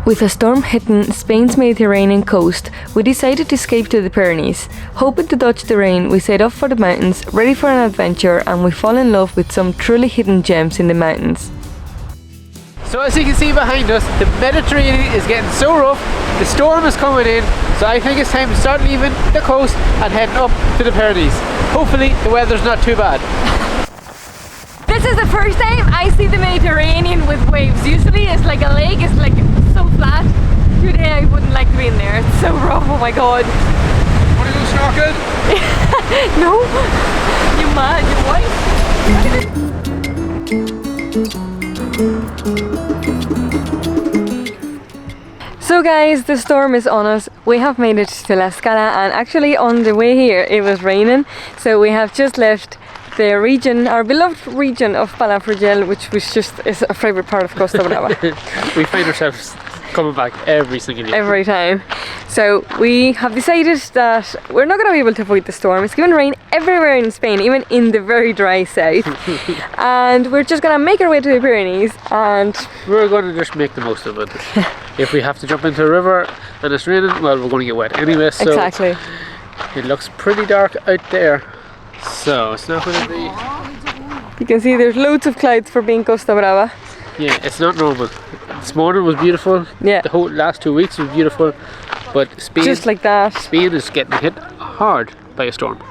With a storm hitting Spain's Mediterranean coast, we decided to escape to the Pyrenees. Hoping to dodge the rain, we set off for the mountains, ready for an adventure, and we fall in love with some truly hidden gems in the mountains. So as you can see behind us, the Mediterranean is getting so rough, the storm is coming in, so I think it's time to start leaving the coast and heading up to the Pyrenees. Hopefully the weather's not too bad. This is the first time I see the Mediterranean with waves. Usually it's like a lake, it's like so flat. Today I wouldn't like to be in there, it's so rough, oh my god. Want to go snorkeling? No? You mad, you white? So guys, the storm is on us. We have made it to 𝗦𝗨𝗣𝗣𝗢𝗥, and actually on the way here it was raining. So we have just left the region, our beloved region of 𝗦𝗨𝗣𝗦𝗢𝗥, which was just is a favourite part of 𝗦𝗨𝗣𝗧. We find ourselves coming back every single year. Every time. So we have decided that we're not going to be able to avoid the storm. It's going to rain everywhere in Spain, even in the very dry south. And we're just going to make our way to the Pyrenees, and we're going to just make the most of it. If we have to jump into a river and it's raining, well, we're going to get wet anyway. So exactly. It looks pretty dark out there. So it's not going to be... You can see there's loads of clouds for being 𝗦𝗨𝗣𝗧. Yeah, it's not normal. This morning was beautiful. Yeah. The whole last 2 weeks was beautiful. But Spain... Just like that. Spain is getting hit hard by a storm.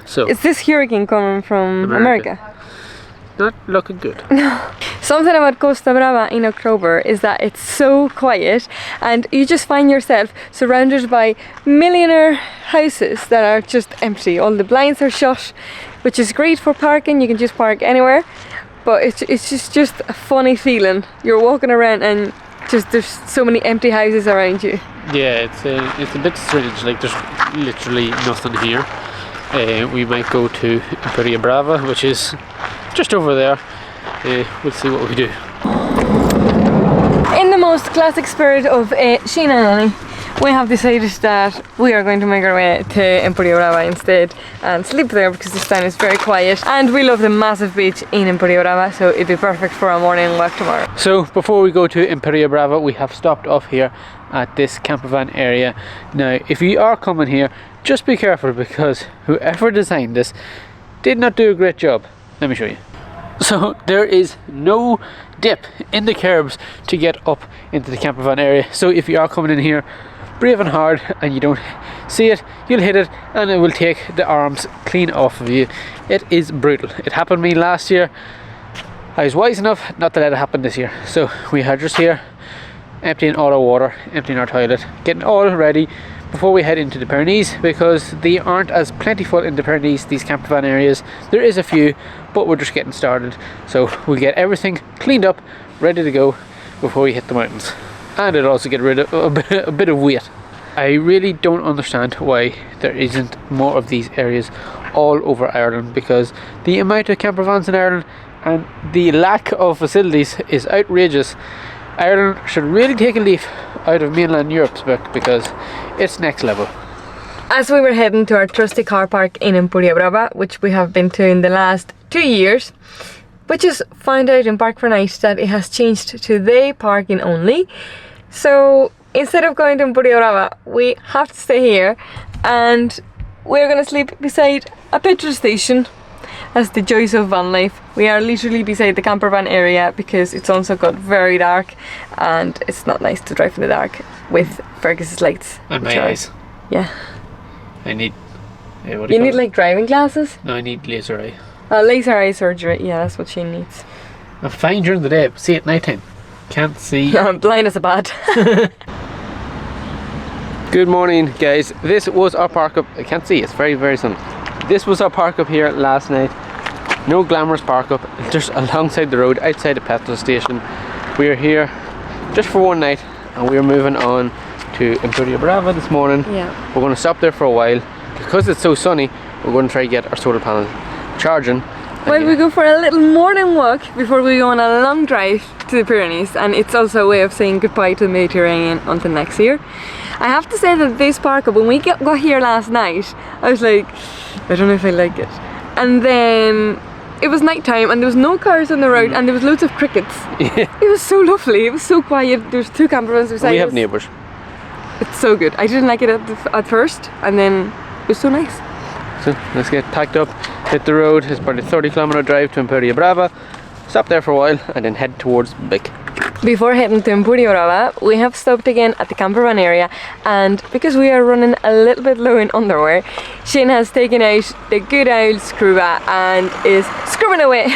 So... Is this hurricane coming from America? Not looking good. Something about 𝗦𝗨𝗣𝗧 in October is that it's so quiet, and you just find yourself surrounded by millionaire houses that are just empty. All the blinds are shut, which is great for parking. You can just park anywhere, but it's just a funny feeling. You're walking around and just there's so many empty houses around you. Yeah, it's a bit strange. Like there's literally nothing here. We might go to 𝗦𝗨𝗣𝗧, which is just over there. We'll see what we do. In the most classic spirit of 𝗦𝗨𝗣𝗧𝗧, we have decided that we are going to make our way to 𝗦𝗨𝗣𝗧 instead and sleep there because this town is very quiet, and we love the massive beach in 𝗦𝗨𝗣𝗧, so it'd be perfect for our morning walk tomorrow. So before we go to 𝗦𝗨𝗣𝗧, we have stopped off here at this camper van area. Now if you are coming here, just be careful because whoever designed this did not do a great job. Let me show you. So there is no dip in the curbs to get up into the camper van area. So if you are coming in here brave and hard and you don't see it, you'll hit it and it will take the arms clean off of you. It is brutal. It happened to me last year. I was wise enough not to let it happen this year. So we are just here emptying all our water, emptying our toilet, getting all ready before we head into the Pyrenees, because they aren't as plentiful in the Pyrenees, these camper van areas. There is a few, but we're just getting started. So we'll get everything cleaned up, ready to go before we hit the mountains. And it'll also get rid of a bit of weight. I really don't understand why there isn't more of these areas all over Ireland, because the amount of camper vans in Ireland and the lack of facilities is outrageous. Ireland should really take a leaf out of mainland Europe's book because it's next level. As we were heading to our trusty car park in 𝗦𝗨𝗣𝗧, which we have been to in the last 2 years, we just found out in Park4Night that it has changed to day parking only. So instead of going to 𝗦𝗨𝗣𝗧, we have to stay here, and we're gonna sleep beside a petrol station. That's the joys of van life. We are literally beside the camper van area because it's also got very dark and it's not nice to drive in the dark with Fergus's lights. And my eyes. Yeah. I need... you need like driving glasses? No, I need laser eye. Laser eye surgery, yeah, that's what she needs. I'm fine during the day, but see at night time. Can't see. I'm blind as a bat. Good morning guys, this was our park up, I can't see, it's very very sunny. This was our park up here last night. No glamorous park up, just alongside the road outside the petrol station. We are here just for one night and we are moving on to 𝗦𝗨𝗣𝗧 this morning. Yeah. We're going to stop there for a while. Because it's so sunny, we're going to try to get our solar panel charging. Well, we go for a little morning walk before we go on a long drive to the Pyrenees, and it's also a way of saying goodbye to the Mediterranean until next year. I have to say that this park up, when we got here last night, I was like, I don't know if I like it. And then it was night time and there was no cars on the road and there was loads of crickets. Yeah. It was so lovely. It was so quiet. There's 2 camper vans beside us. We have neighbours. It's so good. I didn't like it at first, and then it was so nice. So let's get packed up, hit the road. It's about a 30-kilometre drive to 𝗦𝗪𝗣𝗣𝗢𝗏. Stop there for a while and then head towards 𝗦𝗪𝗏𝗧. Before heading to 𝗦𝗪𝗏𝗏, we have stopped again at the camper van area, and because we are running a little bit low in underwear, Shane has taken out the good old scrubber and is scrubbing away.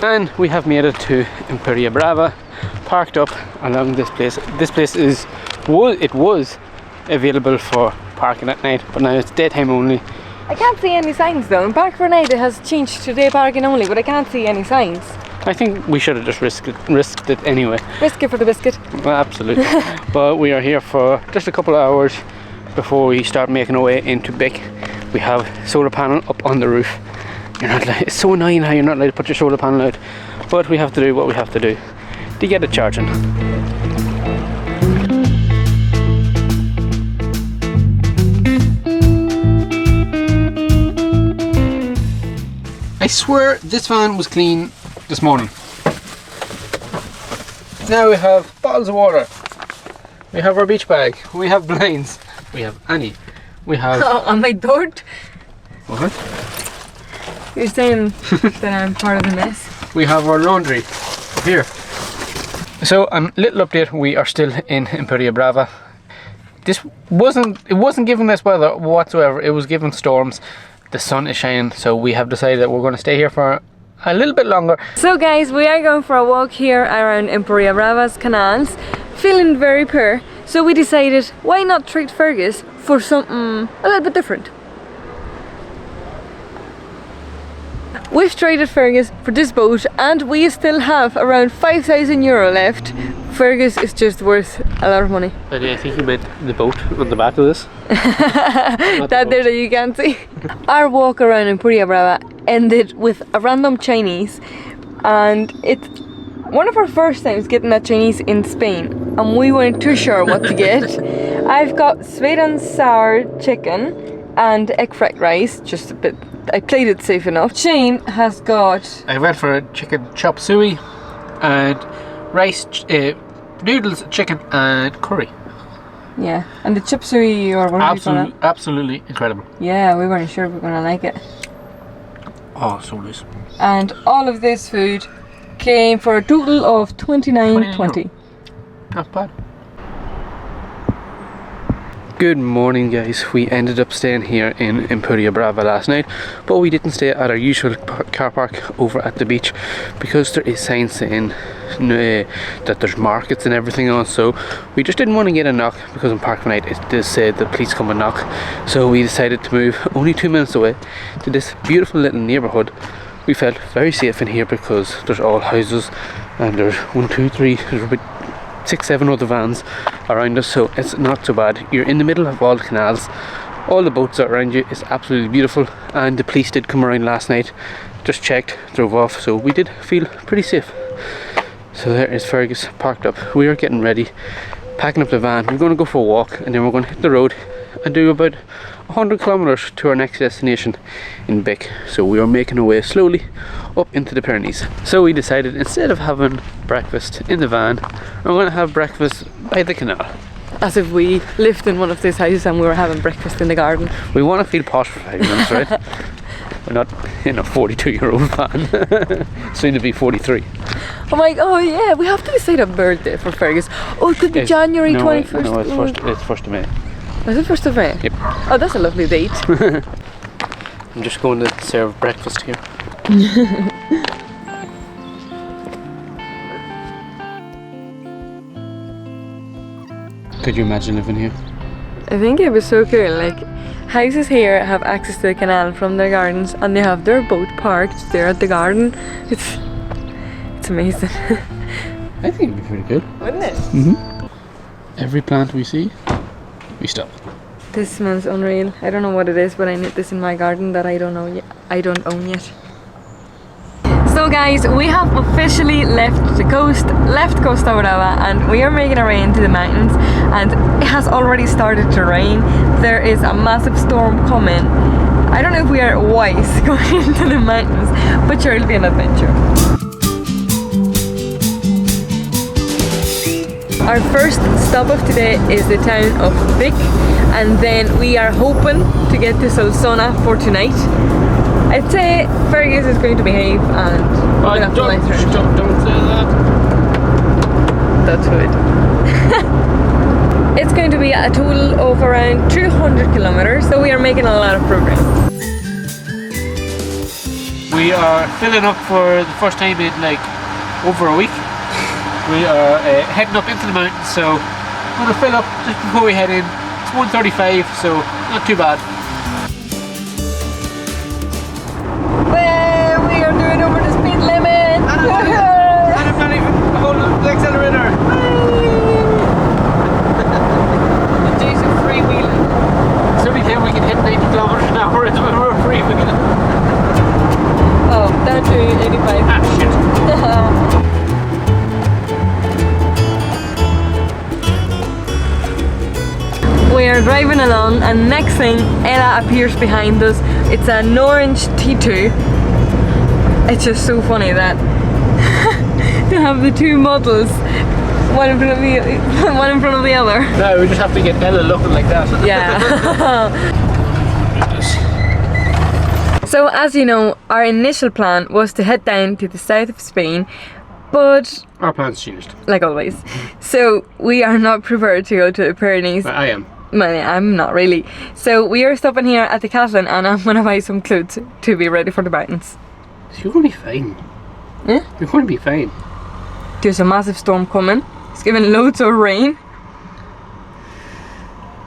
And we have made it to 𝗦𝗪𝗏𝗏𝗧, parked up along this place. This place was available for parking at night, but now it's daytime only. I can't see any signs though. In Park for Night it has changed to day parking only, but I can't see any signs. I think we should have just risked it anyway. Risk it for the biscuit. Well, absolutely. But we are here for just a couple of hours before we start making our way into 𝗦𝗪𝗏𝗧. We have solar panel up on the roof. It's so annoying how you're not allowed to put your solar panel out, but we have to do what we have to do to get it charging. I swear this van was clean this morning. Now we have bottles of water, we have our beach bag, we have blinds, we have Annie, we have... Oh, on my board? What? You're saying that I'm part of the mess? We have our laundry here. So a little update, we are still in 𝗦𝗪𝗏𝗏𝗧. It wasn't giving this weather whatsoever, it was giving storms. The sun is shining, so we have decided that we're going to stay here for a little bit longer. So guys, we are going for a walk here around 𝗦𝗪𝗏𝗏𝗧's canals, feeling very poor, so we decided why not treat Fergus for something a little bit different. We've traded Fergus for this boat and we still have around €5,000 left. Fergus is just worth a lot of money. I think you meant the boat on the back of this. That there that you can't see. Our walk around 𝗦𝗪𝗏𝗏𝗧 ended with a random Chinese, and it's one of our first times getting that Chinese in Spain and we weren't too sure what to get. I've got sweet and sour chicken and egg fried rice, just a bit. I played it safe enough. Shane has got... I went for a chicken chop suey and rice, noodles, chicken and curry. Yeah, and the chop suey or whatever. Absolutely incredible. Yeah, we weren't sure we were gonna like it. Oh, so nice. And all of this food came for a total of $29.20. Not bad. Good morning guys, we ended up staying here in 𝗦𝗪𝗏𝗏𝗧 last night, but we didn't stay at our usual car park over at the beach because there is signs saying that there's markets and everything on, so we just didn't want to get a knock because in Park for Night it does say the police come and knock, so we decided to move only 2 minutes away to this beautiful little neighbourhood. We felt very safe in here because there's all houses and there's 1, 2, 3, there's about 6, 7 other vans around us, so it's not so bad. You're in the middle of all the canals, all the boats are around you, it's absolutely beautiful, and the police did come around last night, just checked, drove off, so we did feel pretty safe. So there is Fergus parked up. We are getting ready, packing up the van. We're going to go for a walk and then we're going to hit the road and do about 100 kilometers to our next destination in 𝗦𝗪𝗏𝗏𝗧. So we are making our way slowly up into the Pyrenees. So we decided instead of having breakfast in the van, we're going to have breakfast by the canal. As if we lived in one of these houses and we were having breakfast in the garden. We want to feel posh for 5 minutes, right? We're not in a 42-year-old van, soon to be 43. Oh my, oh yeah, we have to decide a birthday for Fergus. Oh, it could be January 21st. No, it's 1st of May. Is it 1st of May? Yep. Oh, that's a lovely date. I'm just going to serve breakfast here. Could you imagine living here? I think it was so cool. Like, houses here have access to the canal from their gardens and they have their boat parked there at the garden. It's amazing. I think it'd be pretty good. Wouldn't it? Mm-hmm. Every plant we see, we stop. This smells unreal. I don't know what it is, but I need this in my garden that I don't own yet. So guys, we have officially left the coast, left 𝗦𝗪𝗏𝗏𝗧, and we are making our way into the mountains, and it has already started to rain. There is a massive storm coming, I don't know if we are wise going into the mountains, but sure, it'll be an adventure. Our first stop of today is the town of Vic, and then we are hoping to get to 𝗦𝗨𝗣𝗣𝗢𝗥𝗧 for tonight. I'd say Fergus is going to behave and we're gonna have to lie through. Don't say that. That's good. It's going to be a total of around 200 kilometers, so we are making a lot of progress. We are filling up for the first time in like over a week. We are heading up into the mountains, so I'm going to fill up just before we head in. It's 1:35, so not too bad. Well, we are doing over the speed limit! And I'm not even holding the accelerator. The days of freewheeling. It's only time we can hit 90 kilometers an hour when we're freewheeling. Oh, down to 85. Ah, shit. We are driving along, and next thing, Ella appears behind us. It's an orange T2. It's just so funny that to have the two models, one in front of the other. No, we just have to get Ella looking like that. Yeah. So as you know, our initial plan was to head down to the south of Spain, but Our plan's changed. like always, so we are not prepared to go to the Pyrenees. I am. Well, I'm not really. So we are stopping here at the Catalan, and I'm gonna buy some clothes to be ready for the mountains. You're going to be fine. Yeah? You're going to be fine. There's a massive storm coming. It's giving loads of rain.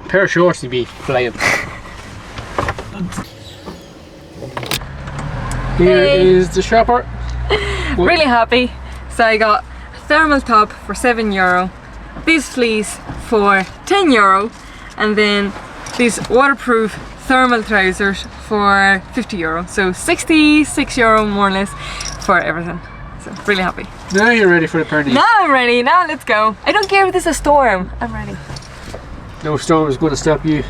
A pair of shorts to be flying. Here is the shopper. Really happy. So I got a thermal top for €7, these fleece for €10, and then these waterproof thermal trousers for €50. So €66 more or less for everything. So really happy. Now you're ready for the Pyrenees. Now I'm ready. Now let's go. I don't care if there's a storm. I'm ready. No storm is going to stop you.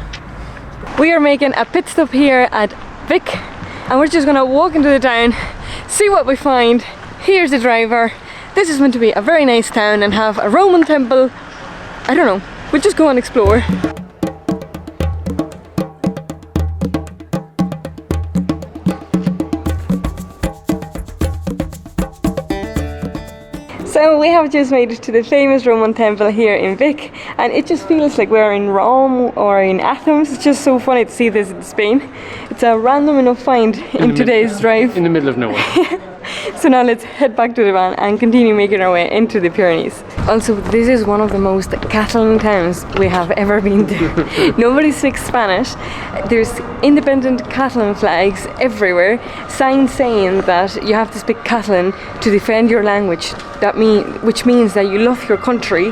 We are making a pit stop here at Vic, and we're just gonna walk into the town, see what we find. Here's the driver. This is meant to be a very nice town and have a Roman temple. I don't know. We'll just go and explore. So we have just made it to the famous Roman temple here in Vic, and it just feels like we're in Rome or in Athens. It's just so funny to see this in Spain. It's a random enough find in today's drive. In the middle of nowhere. So now let's head back to the van and continue making our way into the Pyrenees. Also, this is one of the most Catalan towns we have ever been to. Nobody speaks Spanish. There's independent Catalan flags everywhere, signs saying that you have to speak Catalan to defend your language. Which means that you love your country.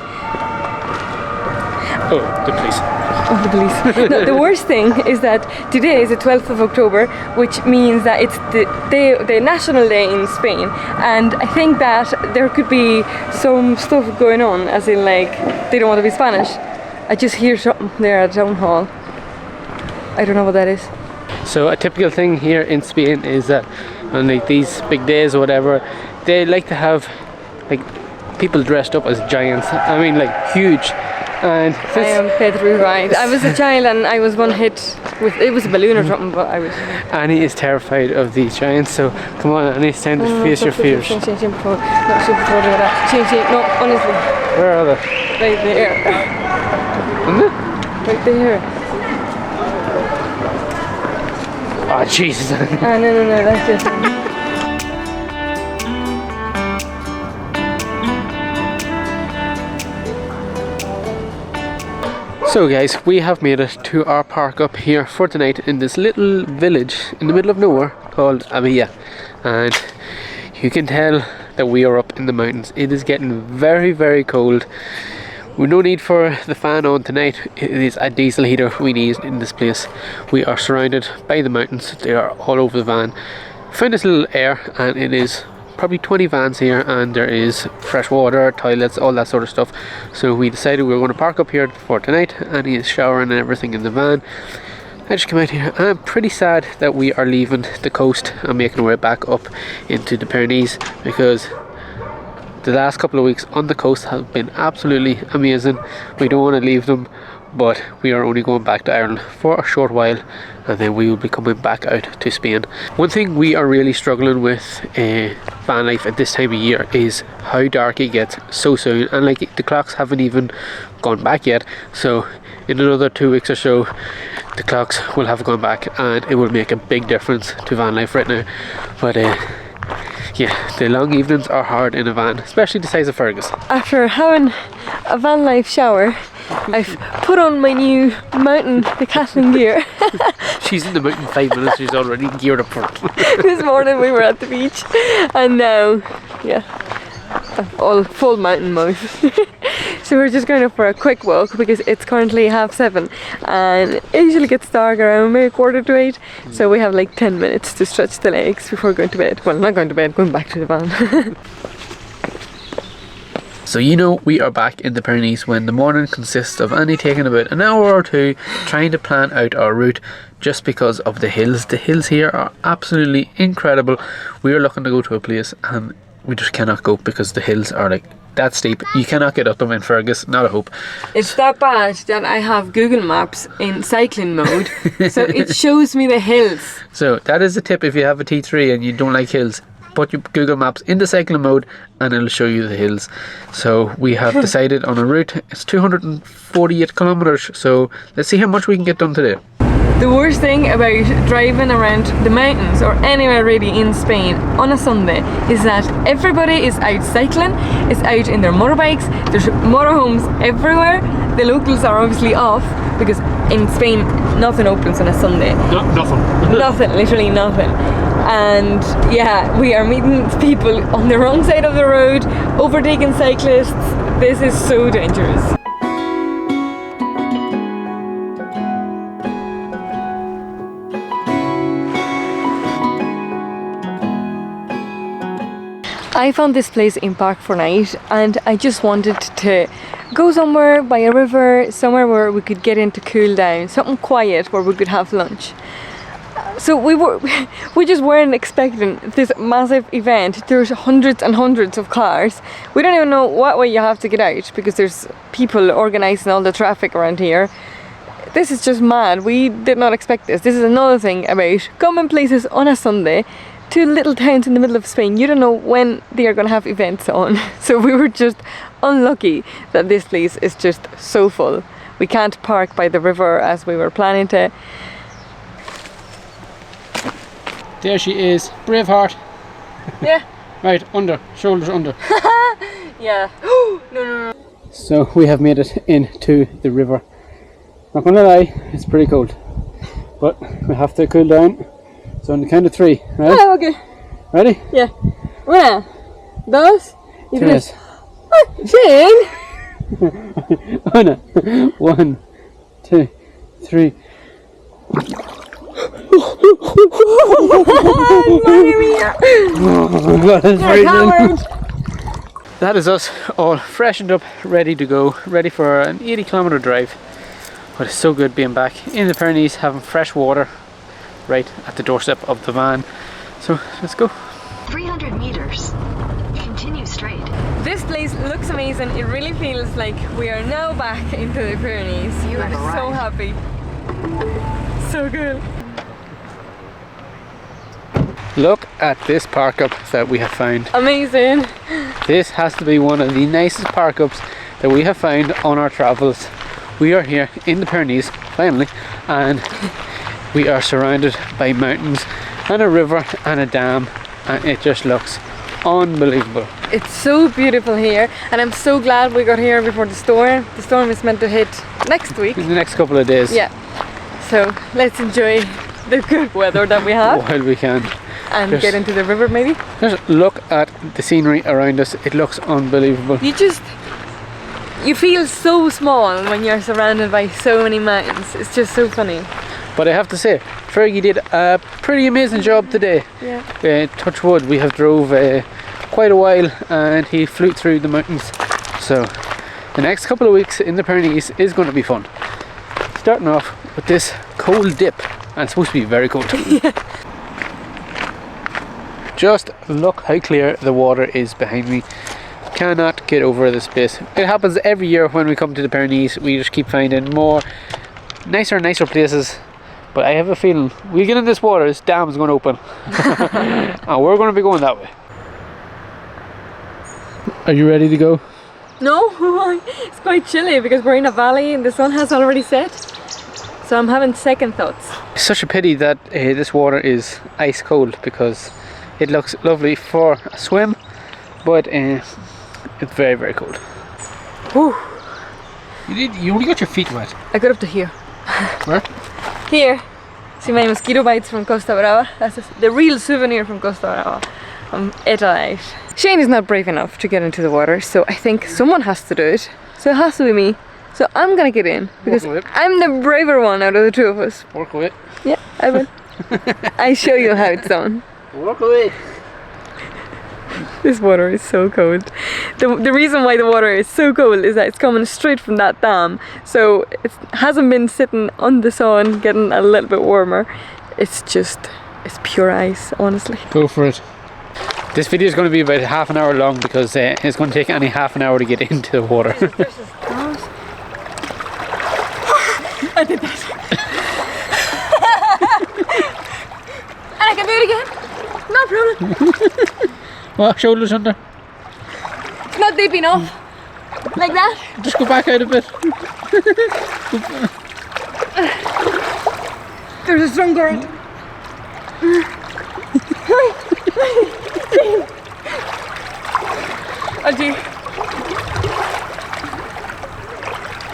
Oh, the police. Oh, the police. No, the worst thing is that today is the 12th of October, which means that it's the national day in Spain, and I think that there could be some stuff going on, as in like they don't want to be Spanish. I just hear something there at town hall. I don't know what that is. So a typical thing here in Spain is that on like these big days or whatever, they like to have like people dressed up as giants. I mean, like huge. And I am petrified. I was a child and I was one hit with, it was a balloon or something, but I was... Annie is terrified of these giants, so come on Annie, it's time to face your fears. Change, before, not super before that. Change, no, honestly. Where are they? Right there. Isn't it? Right there. Oh Jesus. Ah, no, that's just... So guys, we have made it to our park up here for tonight in this little village in the middle of nowhere called 𝗦𝗣𝗣𝗢𝗥𝗧, and you can tell that we are up in the mountains. It is getting very, very cold. With no need for the fan on tonight. It is a diesel heater we need in this place. We are surrounded by the mountains. They are all over the van. Found this little air, and it is probably 20 vans here, and there is fresh water, toilets, all that sort of stuff. So we decided we were going to park up here for tonight, and he is showering and everything in the van. I just came out here and I'm pretty sad that we are leaving the coast and making our way back up into the Pyrenees, because the last couple of weeks on the coast have been absolutely amazing. We don't want to leave them, but we are only going back to Ireland for a short while and then we will be coming back out to Spain. One thing we are really struggling with van life at this time of year is how dark it gets so soon, and like the clocks haven't even gone back yet, so in another 2 weeks or so the clocks will have gone back and it will make a big difference to van life right now. But yeah, the long evenings are hard in a van, especially the size of Fergus. After having a van life shower, I've put on my new mountain decathlon gear. She's in the mountain 5 minutes, she's already geared up for it. This morning we were at the beach and now, yeah, all full mountain mode. So we're just going up for a quick walk because it's currently 7:30 and it usually gets dark around maybe 7:45, so we have like 10 minutes to stretch the legs before going to bed. Well, not going to bed, going back to the van. So you know we are back in the Pyrenees when the morning consists of only taking about an hour or two trying to plan out our route, just because of the hills. The hills here are absolutely incredible. We are looking to go to a place and we just cannot go because the hills are like that steep. You cannot get up them in Fergus, not a hope. It's that bad that I have Google Maps in cycling mode, so it shows me the hills. So that is a tip if you have a T3 and you don't like hills. Put your Google Maps into cycling mode and it'll show you the hills. So we have decided on a route. It's 248 kilometers, so let's see how much we can get done today. The worst thing about driving around the mountains or anywhere really in Spain on a Sunday is that everybody is out cycling, is out in their motorbikes, there's motorhomes everywhere. The locals are obviously off because in Spain nothing opens on a Sunday. Nothing. Nothing, literally nothing. And yeah, we are meeting people on the wrong side of the road, overtaking cyclists. This is so dangerous. I found this place in 𝗦𝗪𝗣𝗢𝗥𝗧 and I just wanted to go somewhere by a river, somewhere where we could get in to cool down, something quiet where we could have lunch. So we just weren't expecting this massive event. There's hundreds and hundreds of cars. We don't even know what way you have to get out because there's people organising all the traffic around here. This is just mad. We did not expect this. This is another thing about coming places on a Sunday to little towns in the middle of Spain. You don't know when they are going to have events on. So we were just unlucky that this place is just so full. We can't park by the river as we were planning to. There she is, Braveheart. Yeah. Right, under, shoulders under. Yeah. No. So we have made it into the river. Not gonna lie, it's pretty cold, but we have to cool down. So on the count of 3, right? Oh, okay. Ready? Yeah. 1, 2, y 3. Yes. Jane! 1, 2, 3. That is us all freshened up, ready to go, ready for an 80-kilometer drive. But it's so good being back in the Pyrenees, having fresh water right at the doorstep of the van. So let's go. 300 meters. Continue straight. This place looks amazing. It really feels like we are now back into the Pyrenees. You are so happy. So good. Look at this park up that we have found. Amazing. This has to be one of the nicest park ups that we have found on our travels. We are here in the Pyrenees finally, and we are surrounded by mountains and a river and a dam, and it just looks unbelievable. It's so beautiful here, and I'm so glad we got here before the storm. The storm is meant to hit next week. In the next couple of days. Yeah. So let's enjoy the good weather that we have. While we can. And get into the river maybe. Just look at the scenery around us. It looks unbelievable. You feel so small when you're surrounded by so many mountains. It's just so funny. But I have to say, Fergie did a pretty amazing job today. Yeah. Touch wood, we have drove quite a while and he flew through the mountains. So the next couple of weeks in the Pyrenees is going to be fun. Starting off with this cold dip, and it's supposed to be very cold. Just look how clear the water is behind me. Cannot get over this place. It happens every year when we come to the Pyrenees. We just keep finding more nicer and nicer places. But I have a feeling we get in this water, this dam is going to open. And we're going to be going that way. Are you ready to go? No, it's quite chilly because we're in a valley and the sun has already set. So I'm having second thoughts. It's such a pity that this water is ice cold, because it looks lovely for a swim, but it's very, very cold. Whew. You only got your feet wet. I got up to here. Where? Here. See my mosquito bites from 𝗦𝗨𝗣𝗣𝗢𝗥𝗧. That's the real souvenir from 𝗦𝗨𝗣𝗣𝗢𝗥𝗧. I'm Italy. Shane is not brave enough to get into the water, so I think someone has to do it. So it has to be me. So I'm gonna get in because I'm the braver one out of the two of us. Walk away. Yeah, I will. I show you how it's done. Walk away. This water is so cold. The reason why the water is so cold is that it's coming straight from that dam. So it hasn't been sitting on the sun getting a little bit warmer. It's pure ice, honestly. Go for it. This video is going to be about half an hour long because it's going to take only half an hour to get into the water. I did that. And I can do it again. No problem. Well, shoulders under. Not deep enough. Like that. Just go back out a bit. There's a strong current. Okay.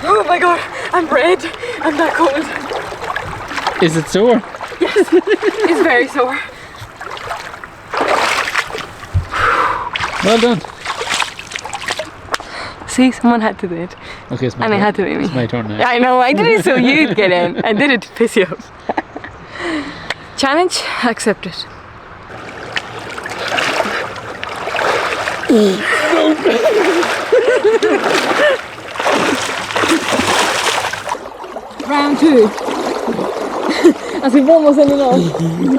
Oh my god, I'm red. I'm that cold. Is it sore? Yes, it's very sore. Well done. See, someone had to do it. Okay, it's my And turn. it had to be me. It's my turn now. I know, I did it so you'd get in. I did it to piss you off. Challenge accepted. Round 2. As we've almost ended off.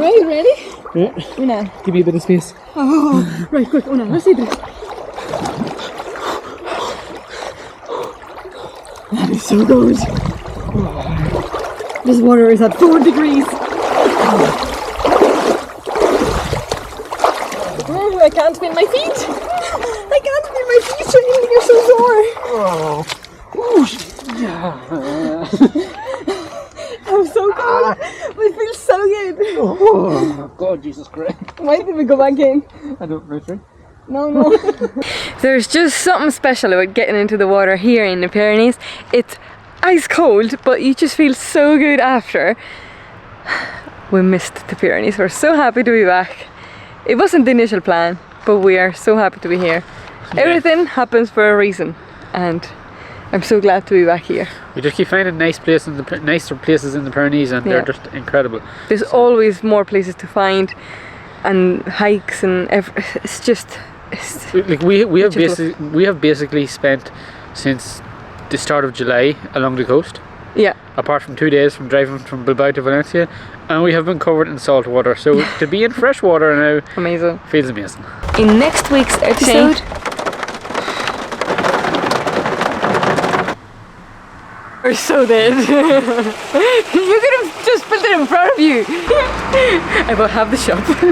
Right, ready? Yeah. Una. Give me a bit of space. Oh, right, quick, Una, let's see this. That is so good. This water is at 4 degrees. I can't spin my feet. I can't spin my feet, Shane. You're so sore. I'm so cold. It feels so good. Oh, God, Jesus Christ. Why did we go back in? I don't know. No. There's just something special about getting into the water here in the Pyrenees. It's ice cold, but you just feel so good after. We missed the Pyrenees. We're so happy to be back. It wasn't the initial plan, but we are so happy to be here. Yeah. Everything happens for a reason, and I'm so glad to be back here. We just keep finding nicer places in the Pyrenees, and they're just incredible. There's always more places to find, and hikes, and it's just. Like we have basically spent since the start of July along the coast. Yeah. Apart from 2 days from driving from Bilbao to Valencia, and we have been covered in salt water. So to be in fresh water now, amazing. Feels amazing. In next week's episode, we're so dead. You could have just put it in front of you. I will have the shop.